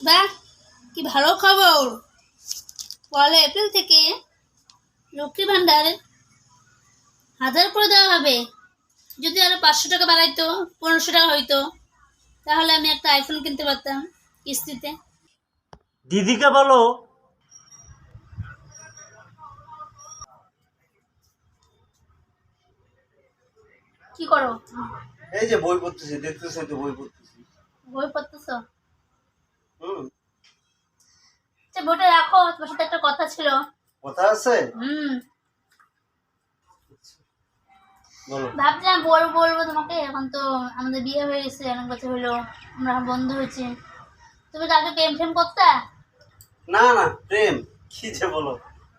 বাহ, কি ভালো খবর! পয়লা এপ্রিল থেকে লক্ষ্মী ভান্ডার 1000 করে দেওয়া হবে। যদি আরো 500 টাকা বাড়াইতো, 1500 টাকা হইতো, তাহলে আমি একটা আইফোন কিনতে পারতাম কিস্তিতে। দিদিকে বলো কি করো? এই যে বই পড়তেছি, দেখতেছি তো বই পড়তেছি। বই পড়তেছো? হুম। আচ্ছা, বইটা রাখো, তোমার সাথে একটা কথা ছিল। কথা আছে? বলো। ভাবছিলাম বলবো বলবো তোমাকে, এখন তো আমাদের বিয়ে হয়ে গেছে, অনেক বছর হলো, আমরা এখন বন্ধু হয়েছি। তুমি তো আগে প্রেম ফেম করতা? না না, প্রেম কি যে বলো,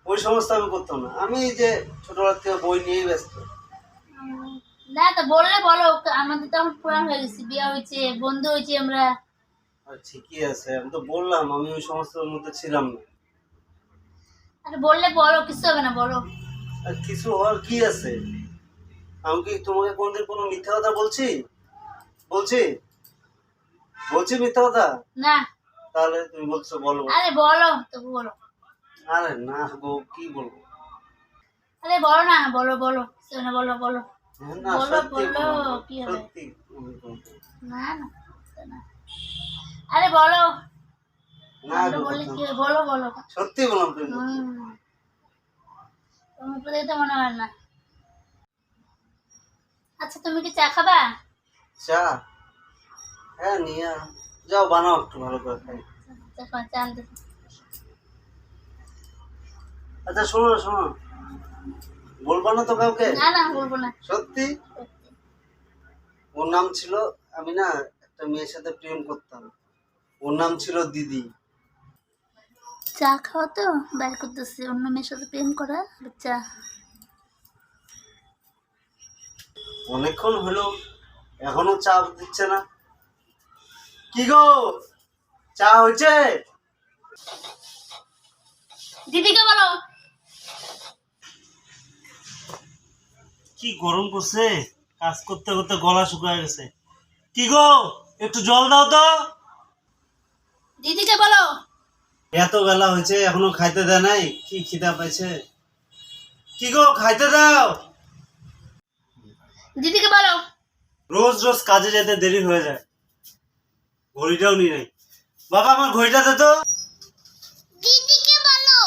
ওই সমস্ত আমি করতাম না। আমি এই যে ছোটবেলা থেকে বই নিয়েই ব্যস্ত। না তো বললে বলো, আমাদের তো এখন পুরান হয়ে গেছি, বিয়ে হয়েছে, বন্ধু হয়েছি আমরা। আর ঠিকই আছে, আমি তো বললাম আমি ওই সমস্তের মধ্যে ছিলাম না। আরে বললে বলো, কিছু হবে না, বলো। আর কিছু হওয়ার কি আছে? আমি কি তোমাকে কোনদিন কোনো মিথ্যা কথা বলছি? বলছি বলছি মিথ্যা কথা? না। তাহলে তুমি বলছো বলো। আরে বলো, তবু বলো। আরে না গো, কি বলবো? আরে বলো না, বলো বলো, কিছু হবে না, বলো বলো। না বলো সত্যি বলো, বলবো, কি হবে? সত্যি আমি বলবো। না না, কিছু না। আরে বলো। না আমরা গো, বললে কি হবে? বলো বলো। সত্যি বললাম তুমি। তোমার উপরে তো মনে হয় না। আচ্ছা, তুমি কি চা খাবা? চা? হ্যাঁ নিয়ে যাও, বানাও একটু ভালো করে খাই। চা আনতে। আচ্ছা শোনো শোনো, বলবা না তো কাউকে? না না, বলবো না। সত্যি? ওর নাম ছিল, আমি না একটা মেয়ের সাথে প্রেম করতাম, ওর নাম ছিল দিদি। চা খাওয়া তো বাইর করতেছে, অন্য মেয়ের সাথে প্রেম করা চা। অনেকক্ষণ হলো, এখনো চা দিচ্ছে না। কি গো, চা হয়েছে? দিদিকে বলো। কি গরম পড়ছে, কাজ করতে করতে গলা শুকায় গেছে। কি গো, একটু জল দাও তো। দিদিকে বলো। এত বেলা হয়েছে এখনো খাইতে দেয় নাই, কি খিদা পাইছে। কি গো, খাইতে দাও। দিদিকে বলো। রোজ রোজ কাজে যেতে দেরি হয়ে যায়, ঘড়িটাও নি নাই। বাবা আমার ঘড়িটা দে তো। দিদিকে বলো।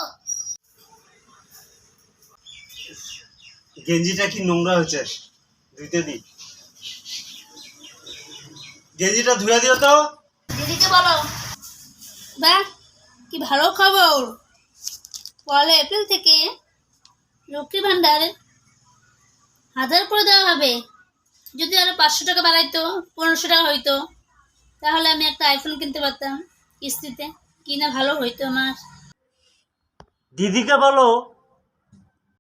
গেঞ্জিটা কি নোংরা হয়েছে, ধুইতে দি। গেঞ্জিটা ধুয়ে দিও তো। দিদিকে বলো। বাহ, কি ভালো খবর! পয়লা এপ্রিল থেকে লক্ষ্মী ভান্ডার 1000 করে দেওয়া হবে। যদি আরো 500 টাকা বাড়াইতো, 1500 টাকা হইতো, তাহলে আমি একটা আইফোন কিনতে পারতাম কিস্তিতে। কিনা ভালো হইতো আমার। দিদিকে বলো